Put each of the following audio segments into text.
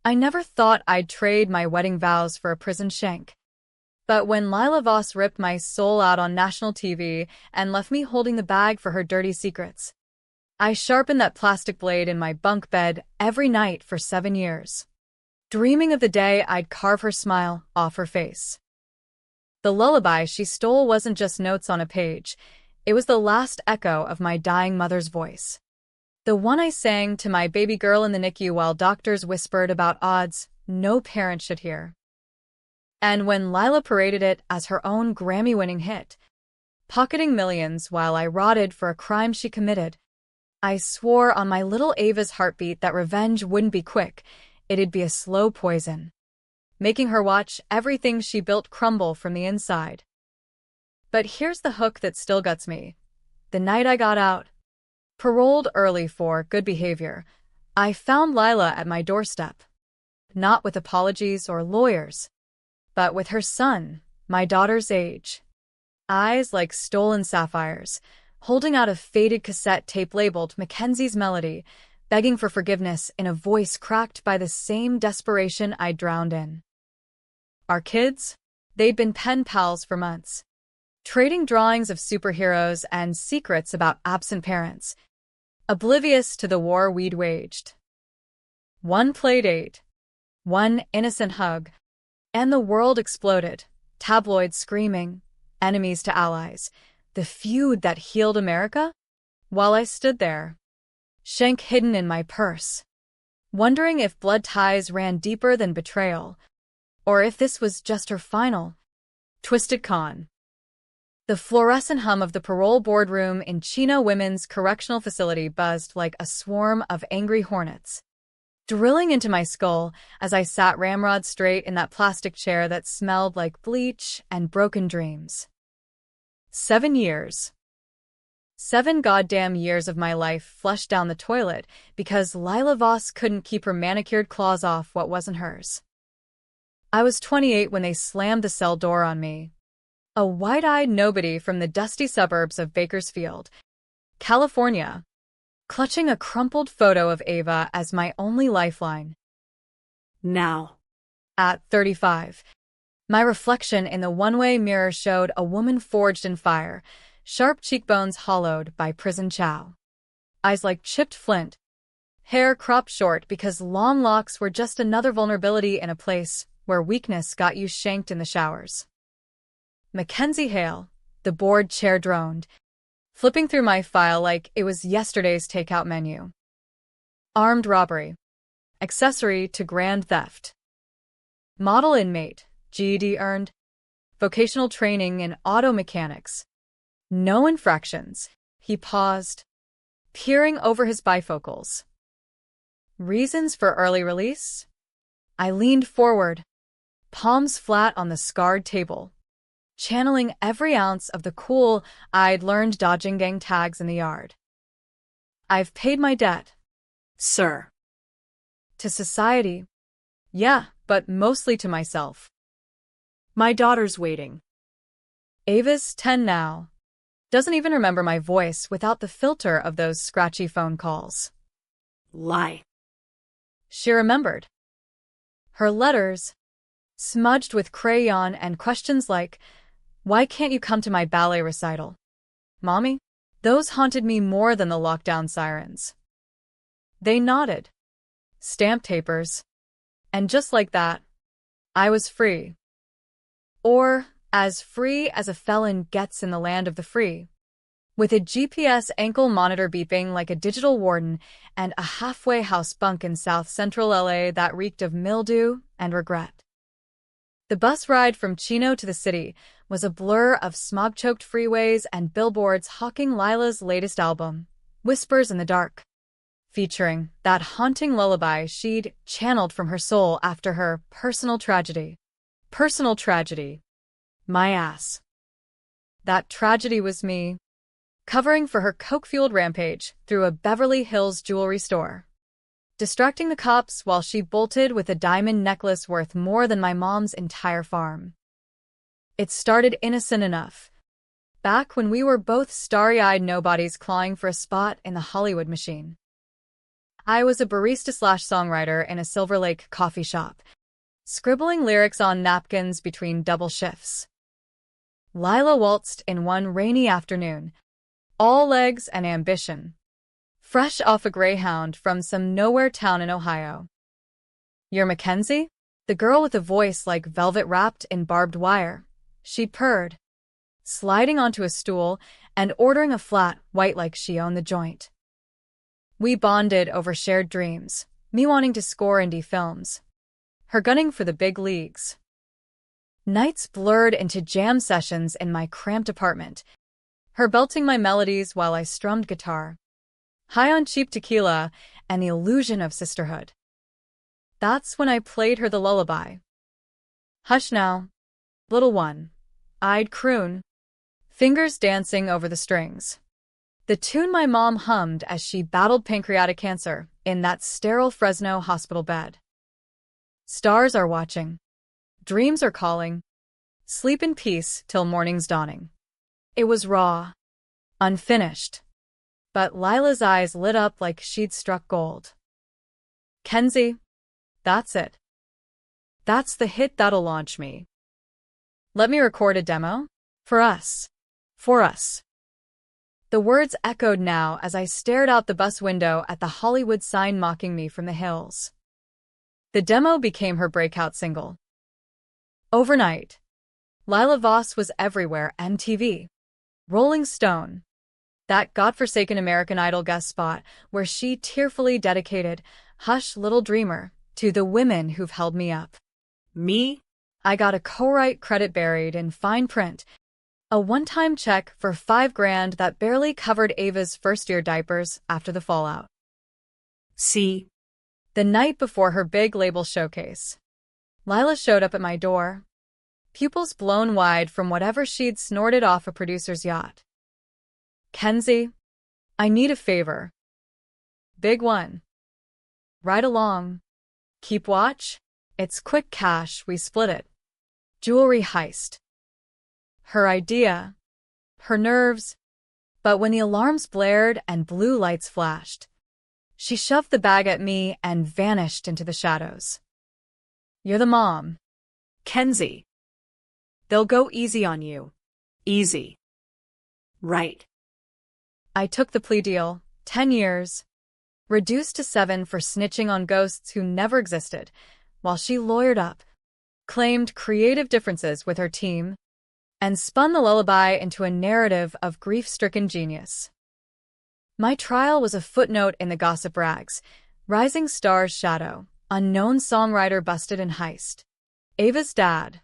I never thought I'd trade my wedding vows for a prison shank. But when Lila Voss ripped my soul out on national TV and left me holding the bag for her dirty secrets, I sharpened that plastic blade in my bunk bed every night for 7 years, dreaming of the day I'd carve her smile off her face. The lullaby she stole wasn't just notes on a page. It was the last echo of my dying mother's voice. The one I sang to my baby girl in the NICU while doctors whispered about odds no parent should hear. And when Lila paraded it as her own Grammy-winning hit, pocketing millions while I rotted for a crime she committed, I swore on my little Ava's heartbeat that revenge wouldn't be quick, it'd be a slow poison, making her watch everything she built crumble from the inside. But here's the hook that still guts me. The night I got out, paroled early for good behavior, I found Lila at my doorstep. Not with apologies or lawyers, but with her son, my daughter's age. Eyes like stolen sapphires, holding out a faded cassette tape labeled Mackenzie's Melody, begging for forgiveness in a voice cracked by the same desperation I drowned in. Our kids? They'd been pen pals for months, trading drawings of superheroes and secrets about absent parents, oblivious to the war we'd waged. One playdate, one innocent hug, and the world exploded, tabloids screaming, enemies to allies, the feud that healed America? While I stood there, shank hidden in my purse, wondering if blood ties ran deeper than betrayal, or if this was just her final, twisted con. The fluorescent hum of the parole boardroom in Chino Women's Correctional Facility buzzed like a swarm of angry hornets, drilling into my skull as I sat ramrod straight in that plastic chair that smelled like bleach and broken dreams. 7 years. 7 goddamn years of my life flushed down the toilet because Lila Voss couldn't keep her manicured claws off what wasn't hers. I was 28 when they slammed the cell door on me. A wide-eyed nobody from the dusty suburbs of Bakersfield, California, clutching a crumpled photo of Ava as my only lifeline. Now, at 35, my reflection in the one-way mirror showed a woman forged in fire, sharp cheekbones hollowed by prison chow, eyes like chipped flint, hair cropped short because long locks were just another vulnerability in a place where weakness got you shanked in the showers. Mackenzie Hale, the board chair droned, flipping through my file like it was yesterday's takeout menu. Armed robbery. Accessory to grand theft. Model inmate, GED earned. Vocational training in auto mechanics. No infractions. He paused, peering over his bifocals. Reasons for early release? I leaned forward, palms flat on the scarred table, channeling every ounce of the cool I'd learned dodging gang tags in the yard. I've paid my debt. sir. To society. Yeah, but mostly to myself. My daughter's waiting. Ava's 10 now. Doesn't even remember my voice without the filter of those scratchy phone calls. Lie. She remembered. Her letters, smudged with crayon and questions like, "Why can't you come to my ballet recital? Mommy?" Those haunted me more than the lockdown sirens. They nodded. Stamp tapers. And just like that, I was free. Or as free as a felon gets in the land of the free. With a GPS ankle monitor beeping like a digital warden and a halfway house bunk in South Central LA that reeked of mildew and regret. The bus ride from Chino to the city was a blur of smog-choked freeways and billboards hawking Lila's latest album, Whispers in the Dark, featuring that haunting lullaby she'd channeled from her soul after her personal tragedy. Personal tragedy. My ass. That tragedy was me, covering for her coke-fueled rampage through a Beverly Hills jewelry store, distracting the cops while she bolted with a diamond necklace worth more than my mom's entire farm. It started innocent enough, back when we were both starry-eyed nobodies clawing for a spot in the Hollywood machine. I was a barista/songwriter in a Silver Lake coffee shop, scribbling lyrics on napkins between double shifts. Lila waltzed in one rainy afternoon, all legs and ambition, fresh off a Greyhound from some nowhere town in Ohio. "You're Mackenzie?" The girl with a voice like velvet wrapped in barbed wire. She purred, sliding onto a stool and ordering a flat white like she owned the joint. We bonded over shared dreams, me wanting to score indie films, her gunning for the big leagues. Nights blurred into jam sessions in my cramped apartment, her belting my melodies while I strummed guitar, high on cheap tequila and the illusion of sisterhood. That's when I played her the lullaby. "Hush now, little one," I'd croon, fingers dancing over the strings. The tune my mom hummed as she battled pancreatic cancer in that sterile Fresno hospital bed. Stars are watching. Dreams are calling. Sleep in peace till morning's dawning. It was raw, unfinished, but Lila's eyes lit up like she'd struck gold. "Kenzie, that's it. That's the hit that'll launch me. Let me record a demo? For us. For us." The words echoed now as I stared out the bus window at the Hollywood sign mocking me from the hills. The demo became her breakout single. Overnight, Lila Voss was everywhere: MTV, Rolling Stone, that godforsaken American Idol guest spot where she tearfully dedicated "Hush, Little Dreamer" to the women who've held me up. Me? I got a co-write credit buried in fine print, a one-time check for $5,000 that barely covered Ava's first-year diapers after the fallout. See? The night before her big label showcase, Lila showed up at my door, pupils blown wide from whatever she'd snorted off a producer's yacht. "Kenzie, I need a favor. Big one. Ride along. Keep watch. It's quick cash, we split it. Jewelry heist." Her idea, her nerves, but when the alarms blared and blue lights flashed, she shoved the bag at me and vanished into the shadows. "You're the mom." Kenzie. They'll go easy on you. Easy. Right. I took the plea deal, 10 years, reduced to 7 for snitching on ghosts who never existed, while she lawyered up, claimed creative differences with her team, and spun the lullaby into a narrative of grief-stricken genius. My trial was a footnote in the gossip rags: rising star's shadow, unknown songwriter busted in heist. Ava's dad,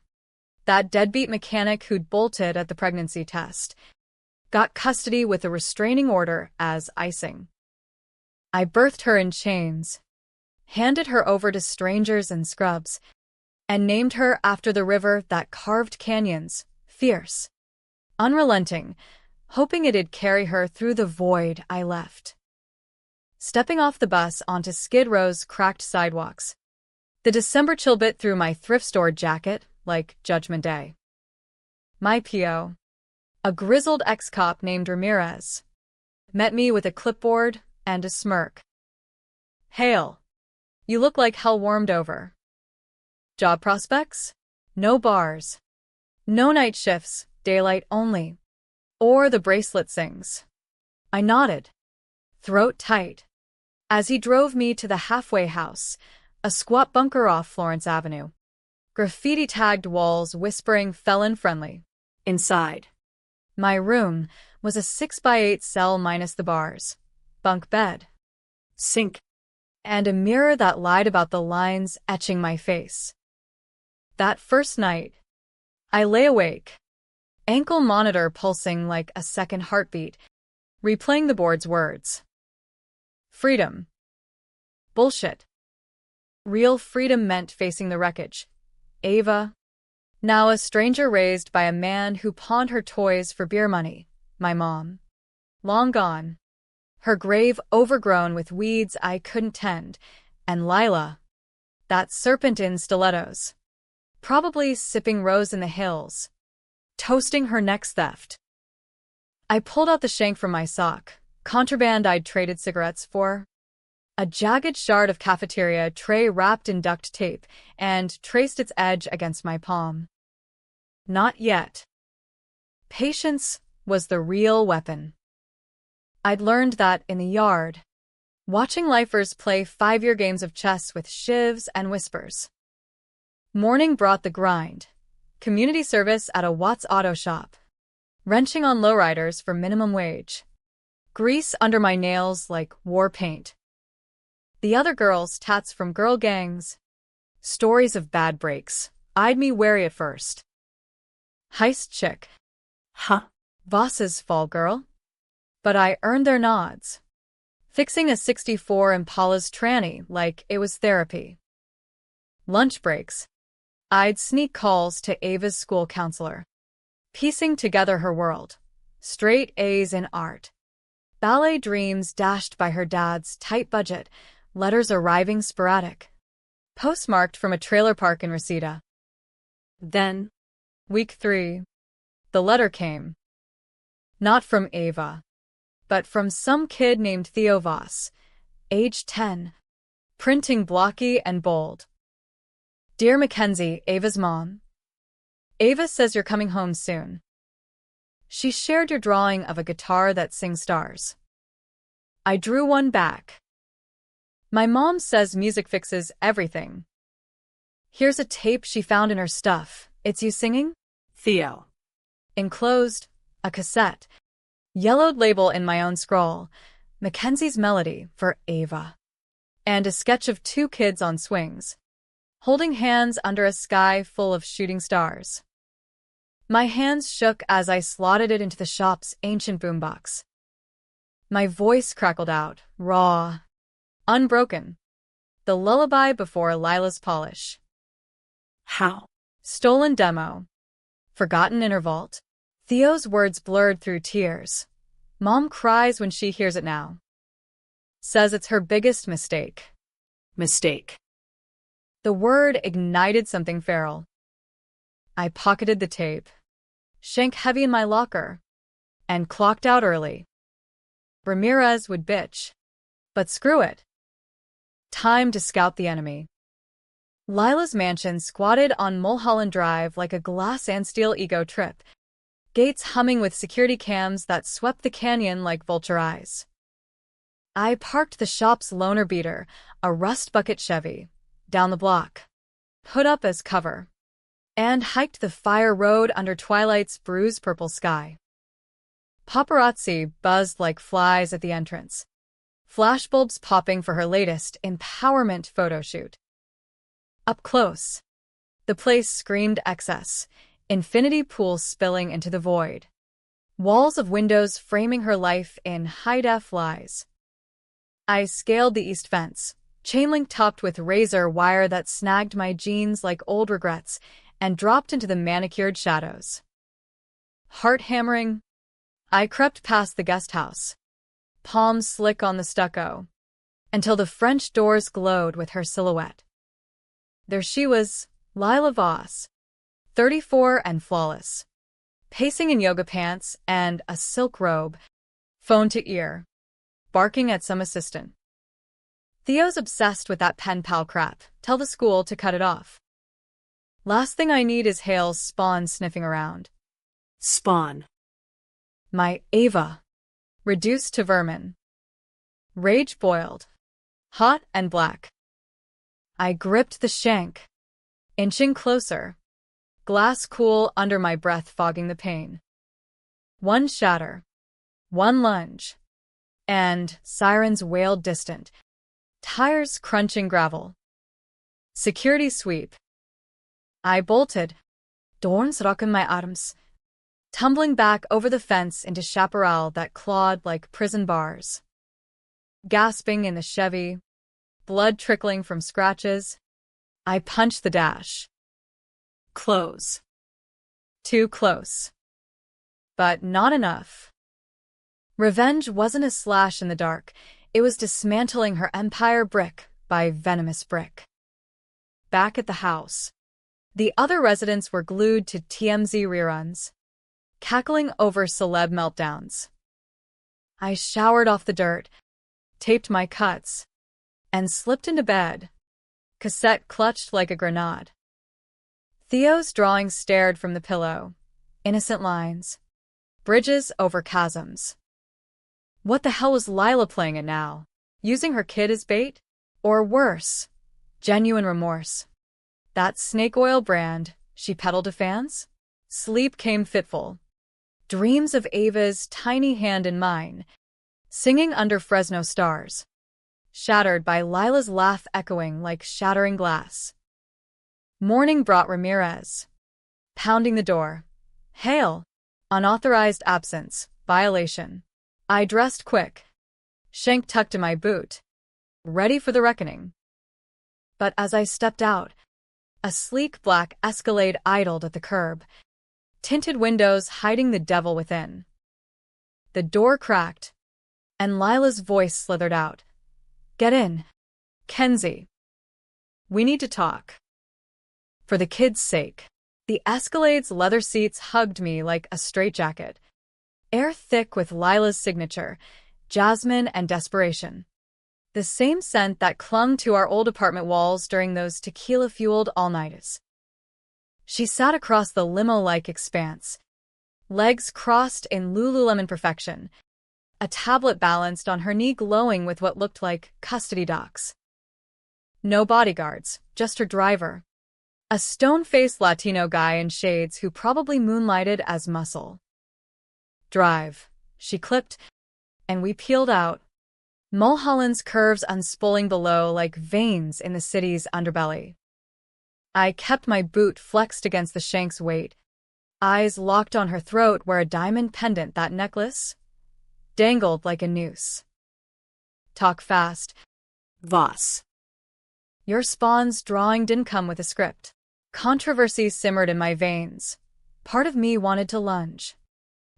that deadbeat mechanic who'd bolted at the pregnancy test, got custody with a restraining order as icing. I birthed her in chains, handed her over to strangers and scrubs, and named her after the river that carved canyons, fierce, unrelenting, hoping it'd carry her through the void I left. Stepping off the bus onto Skid Row's cracked sidewalks, the December chill bit through my thrift store jacket like Judgment Day. My P.O., a grizzled ex-cop named Ramirez, met me with a clipboard and a smirk. "Hail. You look like hell warmed over. Job prospects? No bars. No night shifts, daylight only. Or the bracelet sings." I nodded, throat tight, as he drove me to the halfway house, a squat bunker off Florence Avenue. Graffiti-tagged walls whispering felon friendly. Inside. My room was a 6x8 cell minus the bars, bunk bed, Sink. and a mirror that lied about the lines etching my face. That first night, I lay awake, ankle monitor pulsing like a second heartbeat, replaying the board's words. Freedom. Bullshit. Real freedom meant facing the wreckage. Ava, now a stranger raised by a man who pawned her toys for beer money. My mom, long gone, her grave overgrown with weeds I couldn't tend, and Lila, that serpent in stilettos, probably sipping rose in the hills, toasting her next theft. I pulled out the shank from my sock, contraband I'd traded cigarettes for. A jagged shard of cafeteria tray wrapped in duct tape and traced its edge against my palm. Not yet. Patience was the real weapon. I'd learned that in the yard, watching lifers play 5-year games of chess with shivs and whispers. Morning brought the grind. Community service at a Watts auto shop. Wrenching on lowriders for minimum wage. Grease under my nails like war paint. The other girls' tats from girl gangs. Stories of bad breaks. Eyed me wary at first. Heist chick. Huh? Boss's fall girl. But I earned their nods. Fixing a 64 Impala's tranny like it was therapy. Lunch breaks. I'd sneak calls to Ava's school counselor. Piecing together her world. Straight A's in art. Ballet dreams dashed by her dad's tight budget. Letters arriving sporadic. Postmarked from a trailer park in Reseda. Then, Week 3. The letter came. Not from Ava, but from some kid named Theo Voss, age 10. Printing blocky and bold. Dear Mackenzie, Ava's mom. Ava says you're coming home soon. She shared your drawing of a guitar that sings stars. I drew one back. My mom says music fixes everything. Here's a tape she found in her stuff. It's you singing? Theo. Enclosed, a cassette. Yellowed label in my own scroll. Mackenzie's melody for Ava. And a sketch of 2 kids on swings, holding hands under a sky full of shooting stars. My hands shook as I slotted it into the shop's ancient boombox. My voice crackled out, raw, unbroken. The lullaby before Lila's polish. How? Stolen demo. Forgotten in her vault. Theo's words blurred through tears. Mom cries when she hears it now. Says it's her biggest mistake. Mistake. The word ignited something feral. I pocketed the tape, shank heavy in my locker, and clocked out early. Ramirez would bitch, but screw it. Time to scout the enemy. Lila's mansion squatted on Mulholland Drive like a glass and steel ego trip, gates humming with security cams that swept the canyon like vulture eyes. I parked the shop's loaner beater, a rust bucket Chevy, down the block, put up as cover, and hiked the fire road under twilight's bruised purple sky. Paparazzi buzzed like flies at the entrance, flashbulbs popping for her latest empowerment photo shoot. Up close, the place screamed excess, infinity pools spilling into the void, walls of windows framing her life in high-def lies. I scaled the east fence, chain-link topped with razor wire that snagged my jeans like old regrets, and dropped into the manicured shadows. Heart-hammering, I crept past the guest house, palms slick on the stucco, until the French doors glowed with her silhouette. There she was, Lila Voss, 34 and flawless, pacing in yoga pants and a silk robe, phone to ear, barking at some assistant. Theo's obsessed with that pen pal crap. Tell the school to cut it off. Last thing I need is Hale's spawn sniffing around. Spawn. My Ava, reduced to vermin. Rage boiled, hot and black. I gripped the shank, inching closer, glass cool under my breath fogging the pain. One shatter, one lunge, and sirens wailed distant, tires crunching gravel. Security sweep. I bolted, Dorns rocking my arms, tumbling back over the fence into chaparral that clawed like prison bars. Gasping in the Chevy, blood trickling from scratches, I punched the dash. Close. Too close. But not enough. Revenge wasn't a slash in the dark. It was dismantling her empire brick by venomous brick. Back at the house, the other residents were glued to TMZ reruns, cackling over celeb meltdowns. I showered off the dirt, taped my cuts, and slipped into bed, cassette clutched like a grenade. Theo's drawing stared from the pillow. Innocent lines. Bridges over chasms. What the hell was Lila playing it now? Using her kid as bait? Or worse, genuine remorse. That snake oil brand she peddled to fans? Sleep came fitful. Dreams of Ava's tiny hand in mine, singing under Fresno stars. Shattered by Lila's laugh echoing like shattering glass. Morning brought Ramirez. Pounding the door. Hail. Unauthorized absence. Violation. I dressed quick. Shank tucked in my boot. Ready for the reckoning. But as I stepped out, a sleek black Escalade idled at the curb, tinted windows hiding the devil within. The door cracked, and Lila's voice slithered out. Get in, Kenzie. We need to talk. For the kids' sake. The Escalade's leather seats hugged me like a straitjacket. Air thick with Lila's signature, jasmine and desperation. The same scent that clung to our old apartment walls during those tequila-fueled all-nighters. She sat across the limo-like expanse, legs crossed in Lululemon perfection, a tablet balanced on her knee glowing with what looked like custody docs. No bodyguards, just her driver. A stone-faced Latino guy in shades who probably moonlighted as muscle. Drive, she clipped, and we peeled out. Mulholland's curves unspooling below like veins in the city's underbelly. I kept my boot flexed against the shank's weight, eyes locked on her throat where a diamond pendant, that necklace, dangled like a noose. Talk fast. Voss. Your Spawn's drawing didn't come with a script. Controversy simmered in my veins. Part of me wanted to lunge.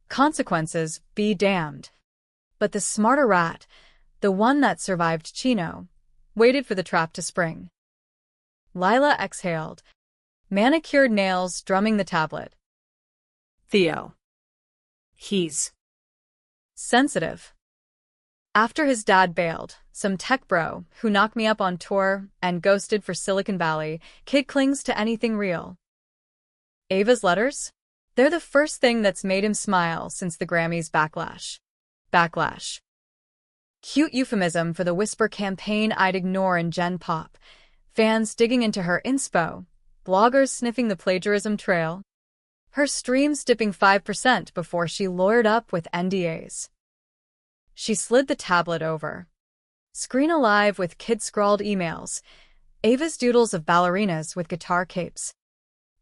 Consequences be damned. But the smarter rat, the one that survived Chino, waited for the trap to spring. Lila exhaled, manicured nails drumming the tablet. Theo. He's sensitive. After his dad bailed, some tech bro who knocked me up on tour and ghosted for Silicon Valley, kid clings to anything real. Ava's letters? They're the first thing that's made him smile since the Grammys backlash. Backlash. Cute euphemism for the whisper campaign I'd ignore in Gen Pop. Fans digging into her inspo. Bloggers sniffing the plagiarism trail. Her streams dipping 5% before she lawyered up with NDAs. She slid the tablet over. Screen alive with kid-scrawled emails. Ava's doodles of ballerinas with guitar capes.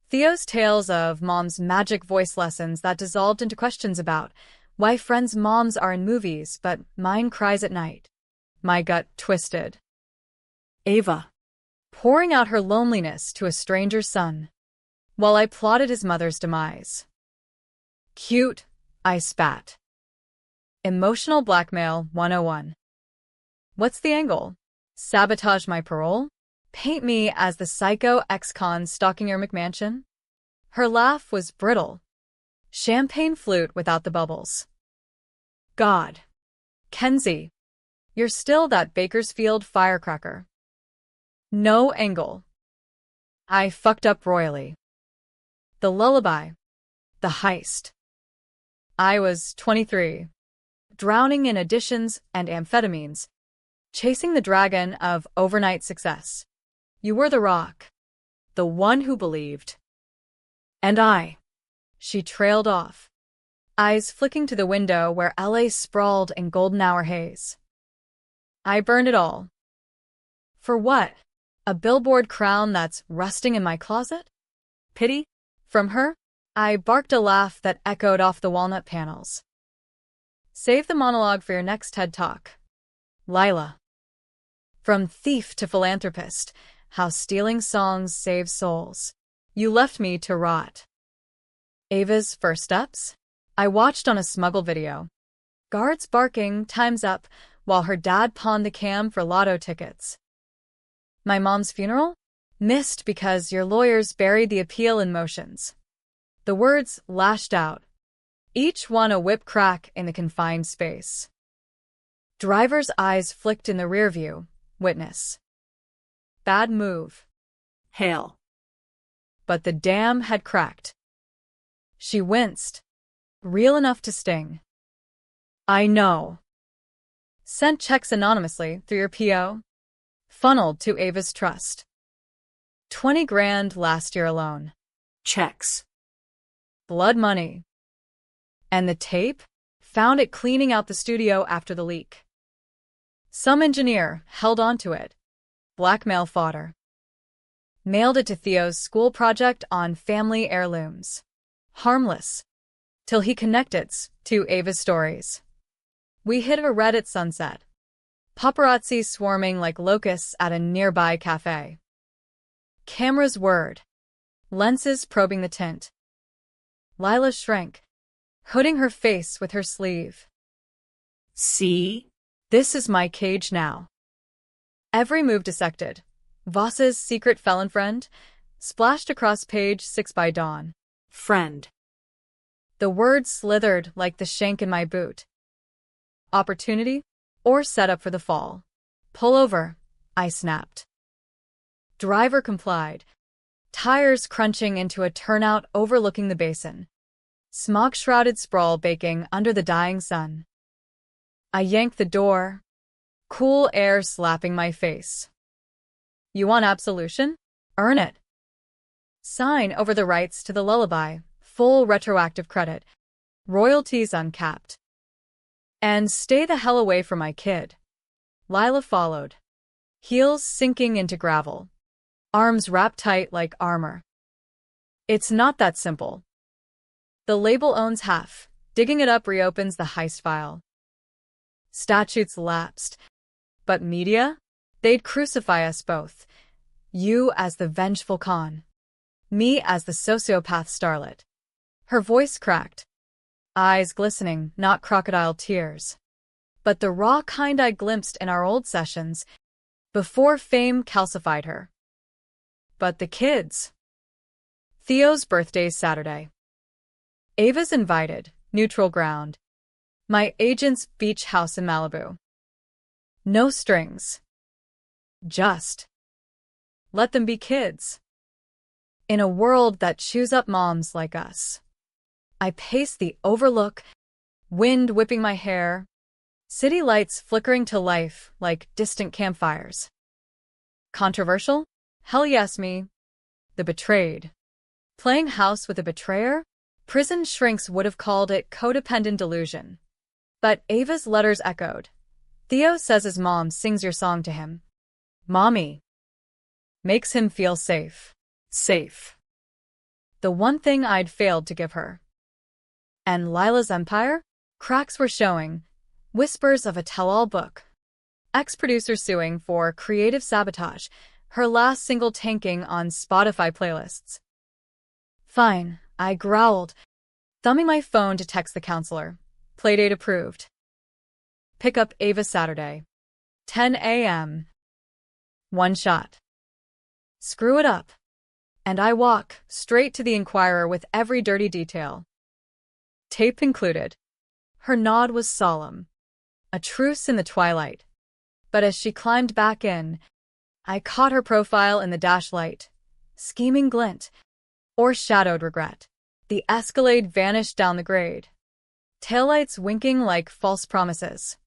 Theo's tales of mom's magic voice lessons that dissolved into questions about why friends' moms are in movies but mine cries at night. My gut twisted. Ava. Pouring out her loneliness to a stranger's son, while I plotted his mother's demise. Cute, I spat. Emotional blackmail 101. What's the angle? Sabotage my parole? Paint me as the psycho ex-con stalking your McMansion? Her laugh was brittle. Champagne flute without the bubbles. God. Kenzie. You're still that Bakersfield firecracker. No angle. I fucked up royally. The lullaby. The heist. I was 23. Drowning in additions and amphetamines. Chasing the dragon of overnight success. You were the rock. The one who believed. And I. She trailed off. Eyes flicking to the window where LA sprawled in golden hour haze. I burned it all. For what? A billboard crown that's rusting in my closet? Pity? From her? I barked a laugh that echoed off the walnut panels. Save the monologue for your next TED Talk. Lila. From thief to philanthropist, how stealing songs saves souls. You left me to rot. Ava's first steps? I watched on a smuggle video. Guards barking, time's up, while her dad pawned the cam for lotto tickets. My mom's funeral? Missed because your lawyers buried the appeal in motions. The words lashed out, each one a whip crack in the confined space. Driver's eyes flicked in the rearview, Witness. Bad move. Hail. But the dam had cracked. She winced. Real enough to sting. I know. Sent checks anonymously through your PO. Funneled to Ava's trust. 20 grand last year alone. Checks. Blood money. And the tape? Found it cleaning out the studio after the leak. Some engineer held onto it. Blackmail fodder. Mailed it to Theo's school project on family heirlooms. Harmless. Till he connected to Ava's stories. We hit a Reddit sunset. Paparazzi swarming like locusts at a nearby cafe. Camera's word. Lenses probing the tint. Lila shrank, hooding her face with her sleeve. See? This is my cage now. Every move dissected. Voss's secret felon friend, splashed across page 6 by dawn. Friend. The words slithered like the shank in my boot. Opportunity? Or setup for the fall. Pull over, I snapped. Driver complied. Tires crunching into a turnout overlooking the basin. Smog-shrouded sprawl baking under the dying sun. I yanked the door. Cool air slapping my face. You want absolution? Earn it. Sign over the rights to the Lullaby, full retroactive credit. Royalties uncapped. And stay the hell away from my kid. Lila followed. Heels sinking into gravel. Arms wrapped tight like armor. It's not that simple. The label owns half. Digging it up reopens the heist file. Statutes lapsed. But media? They'd crucify us both. You as the vengeful con. Me as the sociopath starlet. Her voice cracked. Eyes glistening, not crocodile tears. But the raw kind I glimpsed in our old sessions, before fame calcified her. But the kids. Theo's birthday's Saturday. Ava's invited, neutral ground. My agent's beach house in Malibu. No strings. Just. Let them be kids. In a world that chews up moms like us. I paced the overlook, wind whipping my hair, city lights flickering to life like distant campfires. Controversial? Hell yes, me. The betrayed. Playing house with a betrayer? Prison shrinks would have called it codependent delusion. But Ava's letters echoed. Theo says his mom sings your song to him. Mommy. Makes him feel safe. Safe. The one thing I'd failed to give her. And Lila's empire? Cracks were showing. Whispers of a tell-all book. Ex-producer suing for creative sabotage. Her last single tanking on Spotify playlists. Fine, I growled, thumbing my phone to text the counselor. Playdate approved. Pick up Ava Saturday. 10 a.m. One shot. Screw it up. And I walk straight to the Inquirer with every dirty detail. Tape included. Her nod was solemn. A truce in the twilight. But as she climbed back in, I caught her profile in the dash light. Scheming glint. Or shadowed regret. The Escalade vanished down the grade. Taillights winking like false promises.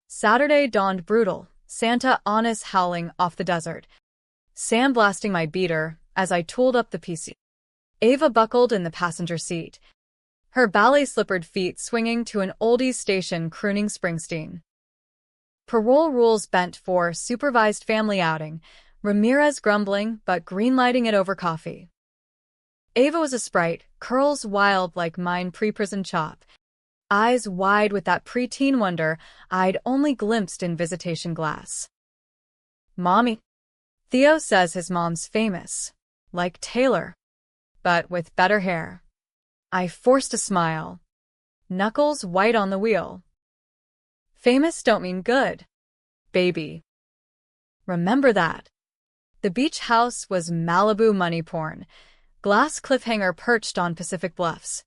Saturday dawned brutal. Santa Anis howling off the desert. Sandblasting my beater as I tooled up the PC. Ava buckled in the passenger seat. Her ballet-slippered feet swinging to an oldies station crooning Springsteen. Parole rules bent for supervised family outing. Ramirez grumbling but greenlighting it over coffee. Ava was a sprite, curls wild like mine pre-prison chop. Eyes wide with that preteen wonder I'd only glimpsed in visitation glass. Mommy. Theo says his mom's famous. Like Taylor. But with better hair. I forced a smile. Knuckles white on the wheel. Famous don't mean good. Baby. Remember that. The beach house was Malibu money porn. Glass cliffhanger perched on Pacific Bluffs.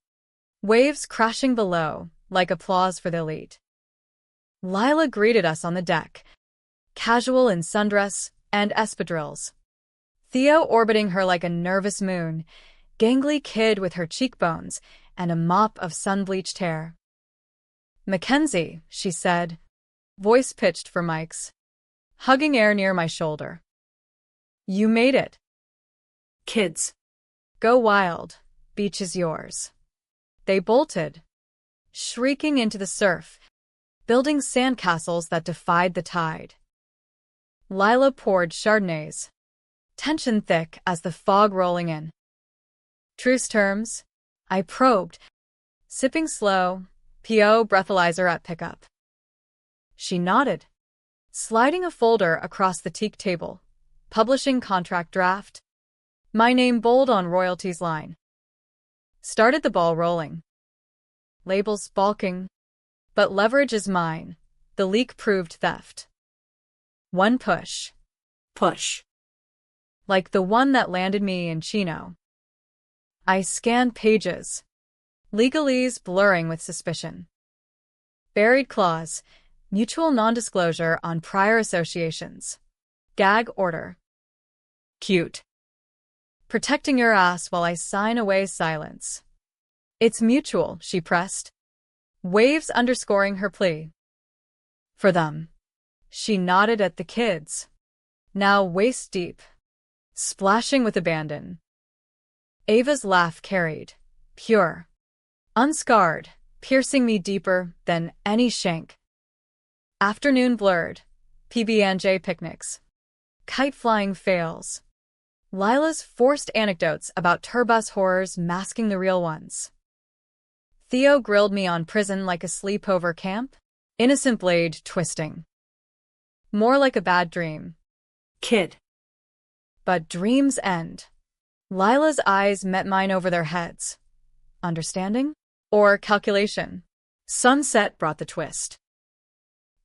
Waves crashing below, like applause for the elite. Lila greeted us on the deck. casual in sundress and espadrilles. Theo orbiting her like a nervous moon, gangly kid with her cheekbones and a mop of sun-bleached hair. "Mackenzie," she said, voice pitched for mics, hugging air near my shoulder. "You made it." Kids. "Go wild. Beach is yours." They bolted, shrieking into the surf, building sandcastles that defied the tide. Lila poured Chardonnays, tension thick as the fog rolling in. "Truce terms?" I probed, sipping slow, PO breathalyzer at pickup. She nodded, sliding a folder across the teak table. "Publishing contract draft." My name bold on royalties line. Started the ball rolling. Labels balking, but leverage is mine. The leak proved theft. One push. Push. Like the one that landed me in Chino. I scanned pages, legalese blurring with suspicion. Buried clause, mutual non-disclosure on prior associations. Gag order. Cute. Protecting your ass while I sign away silence. "It's mutual," she pressed, waves underscoring her plea. "For them." She nodded at the kids, now waist deep, splashing with abandon. Ava's laugh carried, pure, unscarred, piercing me deeper than any shank. Afternoon blurred, PB&J picnics, kite-flying fails, Lila's forced anecdotes about turbus horrors masking the real ones. Theo grilled me on prison like a sleepover camp, innocent blade twisting. More like a bad dream. Kid. But dreams end. Lila's eyes met mine over their heads. Understanding? Or calculation? Sunset brought the twist.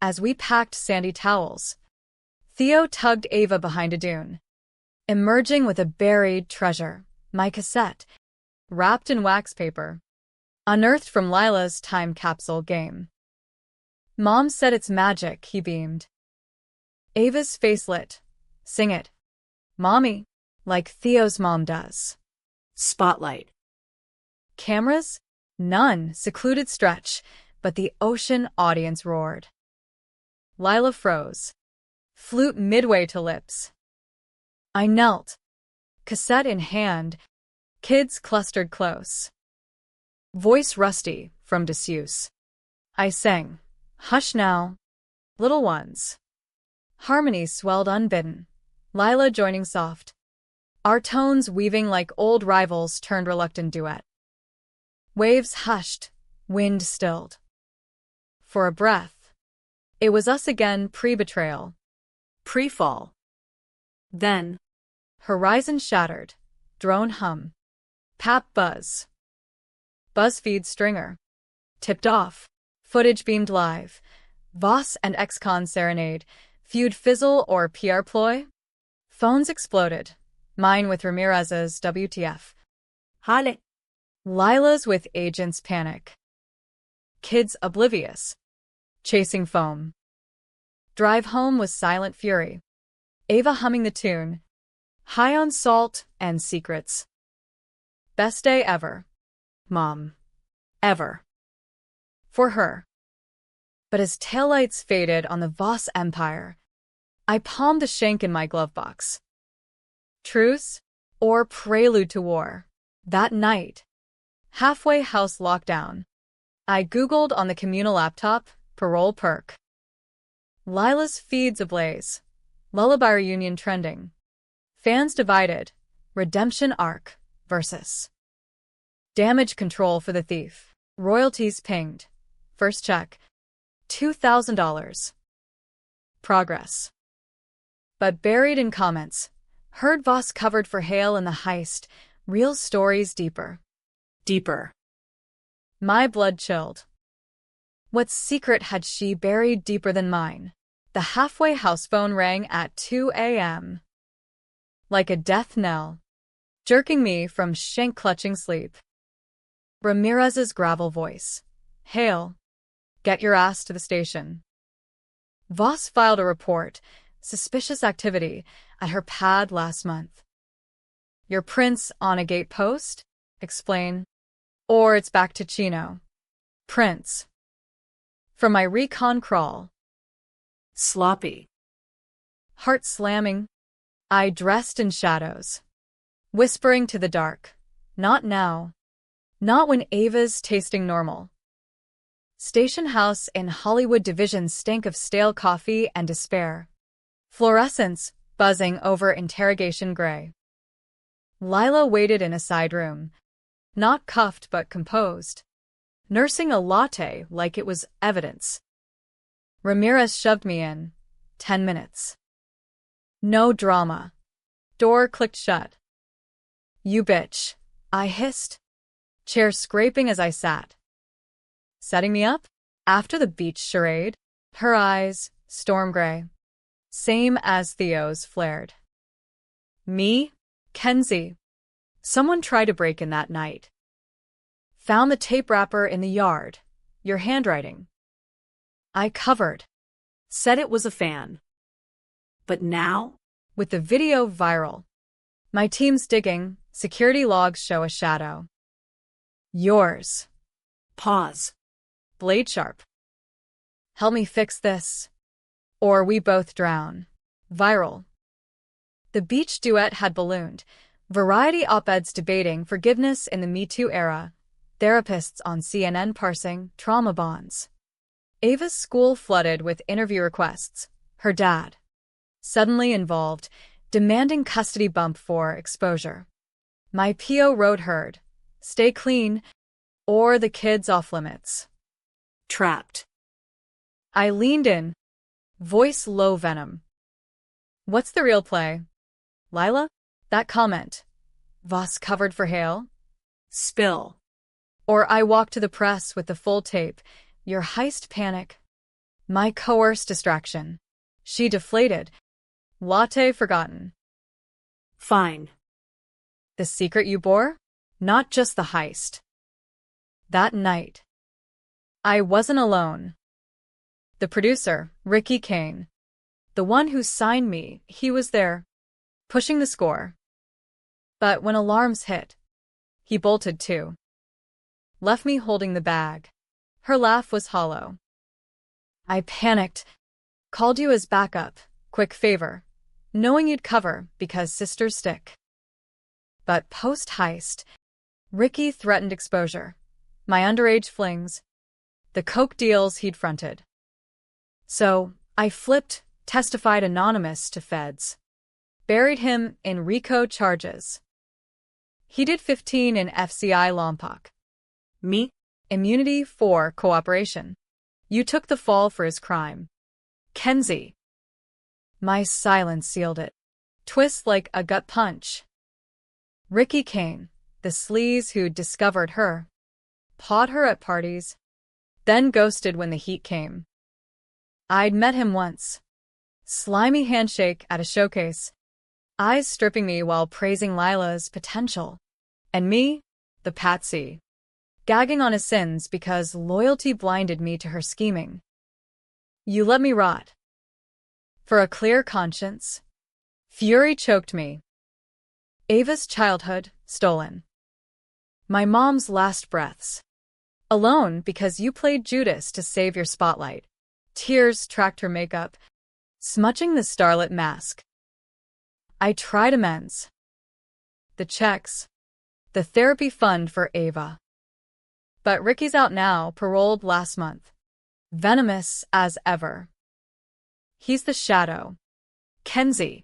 As we packed sandy towels, Theo tugged Ava behind a dune, emerging with a buried treasure, my cassette, wrapped in wax paper, unearthed from Lila's time capsule game. "Mom said it's magic," he beamed. Ava's face lit. "Sing it, Mommy," like Theo's mom does. Spotlight. Cameras? None. Secluded stretch, but the ocean audience roared. Lila froze, flute midway to lips. I knelt, cassette in hand, kids clustered close. Voice rusty from disuse. I sang, "Hush now, little ones." Harmony swelled unbidden, Lila joining soft, our tones weaving like old rivals turned reluctant duet. Waves hushed, wind stilled. For a breath, it was us again, pre-betrayal, Pre-fall. Then. Horizon shattered, drone hum, pap buzz. BuzzFeed stringer. Tipped off, footage beamed live, Voss and ex-con serenade, feud fizzle or PR ploy? Phones exploded, mine with Ramirez's WTF. Hale. Lila's with agents panic. Kids oblivious, chasing foam. Drive home was silent fury. Ava humming the tune, high on salt and secrets. Best day ever, Mom. Ever. For her. But as taillights faded on the Voss Empire, I palmed the shank in my glove box. Truce or prelude to war? That night, halfway house lockdown, I Googled on the communal laptop, parole perk. Lila's feeds ablaze, Lullaby reunion trending. Fans divided, redemption arc versus damage control for the thief. Royalties pinged. First check, $2,000. Progress. But buried in comments, heard Voss covered for Hale in the heist, real stories deeper. Deeper. My blood chilled. What secret had she buried deeper than mine? The halfway house phone rang at 2 a.m. like a death knell, jerking me from shank-clutching sleep. Ramirez's gravel voice. Hale, get your ass to the station. Voss filed a report, suspicious activity at her pad last month. Your prints on a gate post? Explain. Or it's back to Chino. Prints. From my recon crawl. Sloppy. Heart slamming. I dressed in shadows. Whispering to the dark. Not now. Not when Ava's tasting normal. Station house in Hollywood division stank of stale coffee and despair. Fluorescence buzzing over interrogation gray. Lila waited in a side room. Not cuffed but composed. Nursing a latte like it was evidence. Ramirez shoved me in. 10 minutes. No drama. Door clicked shut. You bitch, I hissed. Chair scraping as I sat. Setting me up? After the beach charade? Her eyes, storm gray. Same as Theo's, flared. Me? Kenzie. Someone tried to break in that night. Found the tape wrapper in the yard. Your handwriting. I covered. Said it was a fan. But now? With the video viral. My team's digging, security logs show a shadow. Yours. Pause. Blade sharp. Help me fix this. Or we both drown. Viral. The beach duet had ballooned. Variety op-eds debating forgiveness in the Me Too era. Therapists on CNN parsing trauma bonds. Ava's school flooded with interview requests. Her dad. Suddenly involved, demanding custody bump for exposure. My PO wrote heard. Stay clean, or the kid's off limits. Trapped. I leaned in. Voice low venom. What's the real play? Lila? That comment. Voss covered for hail? Spill. Or I walked to the press with the full tape. Your heist panic. My coerced distraction. She deflated. Latte forgotten. Fine. The secret you bore? Not just the heist. That night. I wasn't alone. The producer, Ricky Kane. The one who signed me, he was there. Pushing the score. But when alarms hit, he bolted too. Left me holding the bag. Her laugh was hollow. I panicked. Called you as backup, quick favor. Knowing you'd cover because sisters stick. But post-heist, Ricky threatened exposure. My underage flings. The coke deals he'd fronted. So, I flipped, testified anonymous to feds. Buried him in RICO charges. He did 15 in FCI Lompoc. Me? Immunity for cooperation. You took the fall for his crime. Kenzie. My silence sealed it. Twist like a gut punch. Ricky Kane, the sleaze who'd discovered her. Pawed her at parties. Then ghosted when the heat came. I'd met him once. Slimy handshake at a showcase. Eyes stripping me while praising Lila's potential. And me, the patsy. Gagging on his sins because loyalty blinded me to her scheming. You let me rot. For a clear conscience. Fury choked me. Ava's childhood, stolen. My mom's last breaths. Alone because you played Judas to save your spotlight. Tears tracked her makeup, smudging the starlit mask. I tried amends. The checks. The therapy fund for Ava. But Ricky's out now, paroled last month. Venomous as ever. He's the shadow. Kenzie.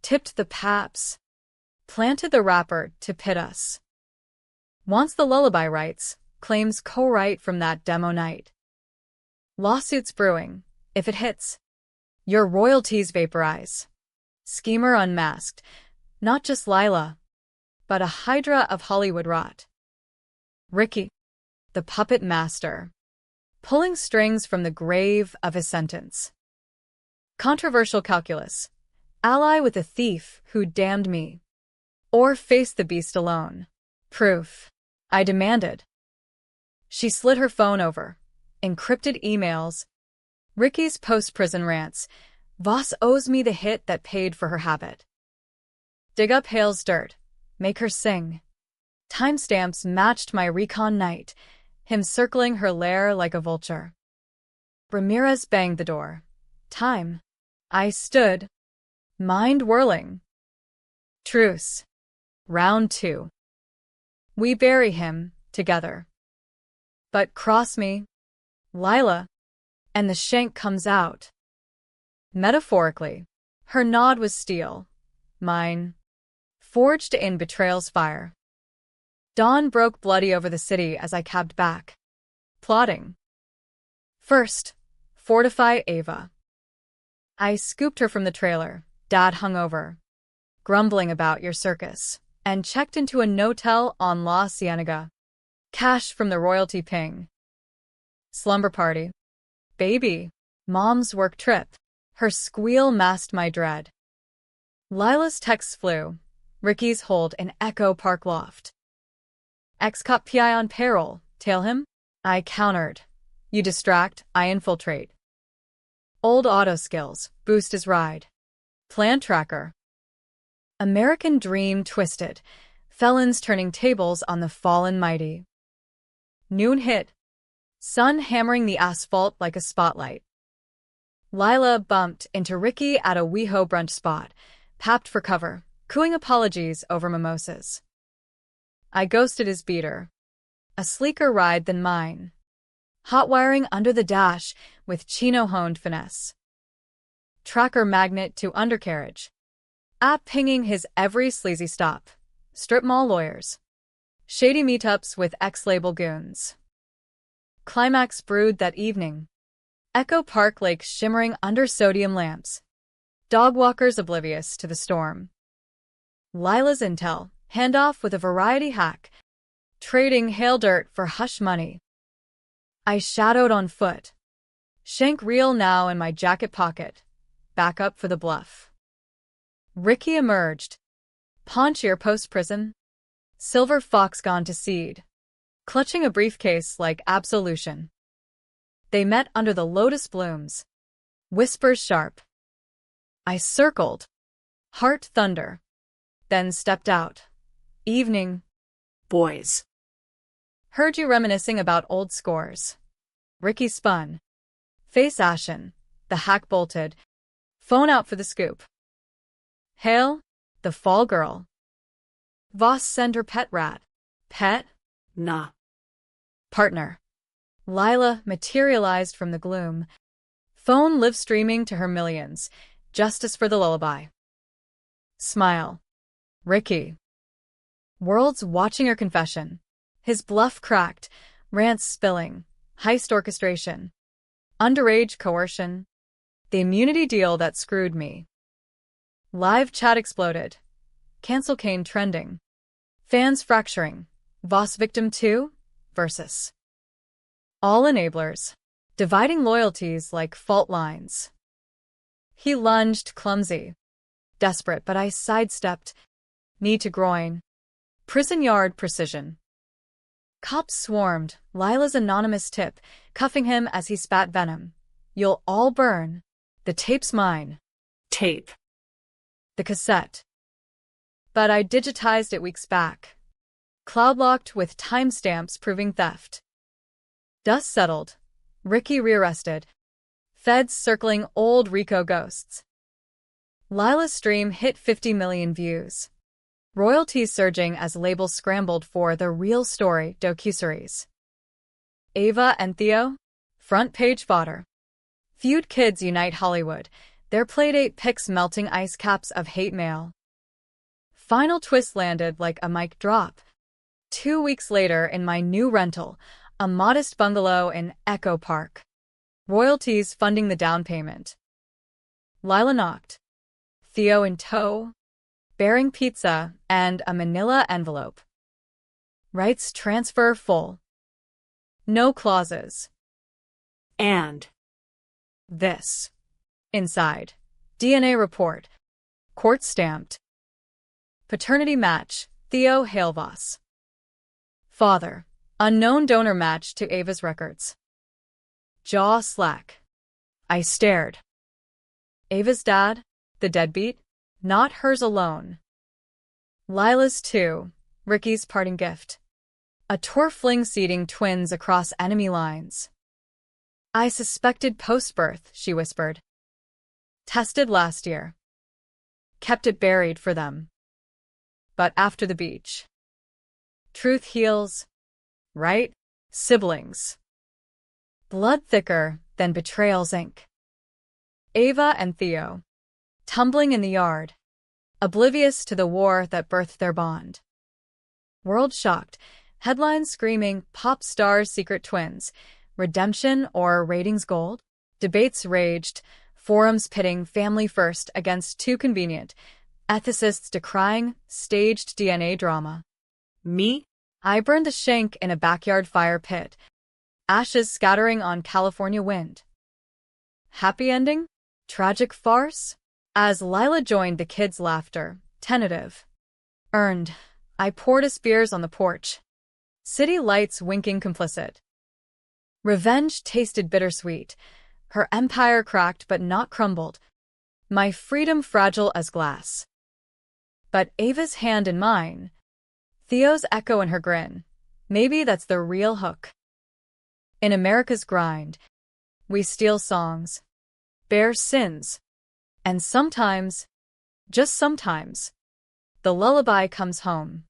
Tipped the paps. Planted the wrapper to pit us. Wants the Lullaby rights, claims co-write from that demo night. Lawsuits brewing, if it hits. Your royalties vaporize. Schemer unmasked, not just Lila, but a hydra of Hollywood rot. Ricky, the puppet master, pulling strings from the grave of his sentence. Controversial calculus, ally with a thief who damned me. Or face the beast alone. Proof. I demanded. She slid her phone over. Encrypted emails. Ricky's post-prison rants. Voss owes me the hit that paid for her habit. Dig up Hale's dirt. Make her sing. Timestamps matched my recon night, him circling her lair like a vulture. Ramirez banged the door. Time. I stood, mind whirling. Truce. Round 2. We bury him, together. But cross me, Lila, and the shank comes out. Metaphorically, her nod was steel, mine, forged in betrayal's fire. Dawn broke bloody over the city as I cabbed back, plotting. First, fortify Ava. I scooped her from the trailer, Dad hungover, grumbling about your circus, and checked into a no-tell on La Cienega. Cash from the royalty ping. Slumber party. Baby. Mom's work trip. Her squeal masked my dread. Lila's texts flew. Ricky's hold in Echo Park loft. Ex-cop PI on payroll. Tail him? I countered. You distract, I infiltrate. Old auto skills. Boost his ride. Plan tracker. American dream twisted. Felons turning tables on the fallen mighty. Noon hit. Sun hammering the asphalt like a spotlight. Lila bumped into Ricky at a WeHo brunch spot, papped for cover, cooing apologies over mimosas. I ghosted his beater. A sleeker ride than mine. Hot wiring under the dash with chino-honed finesse. Tracker magnet to undercarriage. App pinging his every sleazy stop. Strip mall lawyers. Shady meetups with ex-label goons. Climax brewed that evening. Echo Park Lake shimmering under sodium lamps. Dogwalkers oblivious to the storm. Lila's intel, handoff with a variety hack. Trading Hale dirt for hush money. I shadowed on foot. Shank reel now in my jacket pocket. Back up for the bluff. Ricky emerged. Paunchier post-prison. Silver fox gone to seed. Clutching a briefcase like absolution. They met under the lotus blooms. Whispers sharp. I circled. Heart thunder. Then stepped out. Evening. Boys. Heard you reminiscing about old scores. Ricky spun. Face ashen. The hack bolted. Phone out for the scoop. Hale, the fall girl. Voss send her pet rat. Pet? Nah. Partner. Lila materialized from the gloom. Phone live streaming to her millions. Justice for the lullaby. Smile. Ricky. World's watching her confession. His bluff cracked. Rants spilling. Heist orchestration. Underage coercion. The immunity deal that screwed me. Live chat exploded. Cancel Kane trending. Fans fracturing. Voss victim 2 versus. All enablers. Dividing loyalties like fault lines. He lunged, clumsy. Desperate, but I sidestepped. Knee to groin. Prison yard precision. Cops swarmed. Lila's anonymous tip, cuffing him as he spat venom. You'll all burn. The tape's mine. Tape. The cassette. But I digitized it weeks back. Cloud-locked with timestamps proving theft. Dust settled. Ricky rearrested. Feds circling old Rico ghosts. Lila's stream hit 50 million views. Royalties surging as labels scrambled for the real story docuseries. Ava and Theo? Front page fodder. Feud kids unite Hollywood. Their playdate pics melting ice caps of hate mail. Final twist landed like a mic drop. 2 weeks later in my new rental, a modest bungalow in Echo Park. Royalties funding the down payment. Lila knocked. Theo in tow. Bearing pizza and a manila envelope. Rights transfer full. No clauses. And. This. Inside. DNA report. Court stamped. Paternity match. Theo Hale Voss. Father. Unknown donor match to Ava's records. Jaw slack. I stared. Ava's dad, the deadbeat, not hers alone. Lila's too, Ricky's parting gift. A tour fling seeding twins across enemy lines. I suspected post-birth, she whispered. Tested last year. Kept it buried for them. But after the beach. Truth heals. Right? Siblings. Blood thicker than betrayal's ink. Ava and Theo. Tumbling in the yard. Oblivious to the war that birthed their bond. World shocked. Headlines screaming, pop stars secret twins. Redemption or ratings gold? Debates raged. Forums pitting family first against too convenient. Ethicists decrying staged DNA drama. Me? I burned a shank in a backyard fire pit. Ashes scattering on California wind. Happy ending? Tragic farce? As Lila joined the kids' laughter, tentative. Earned. I poured us beers on the porch. City lights winking complicit. Revenge tasted bittersweet. Her empire cracked but not crumbled. My freedom fragile as glass. But Ava's hand in mine. Theo's echo in her grin. Maybe that's the real hook. In America's grind, we steal songs, bear sins, and sometimes, just sometimes, the lullaby comes home.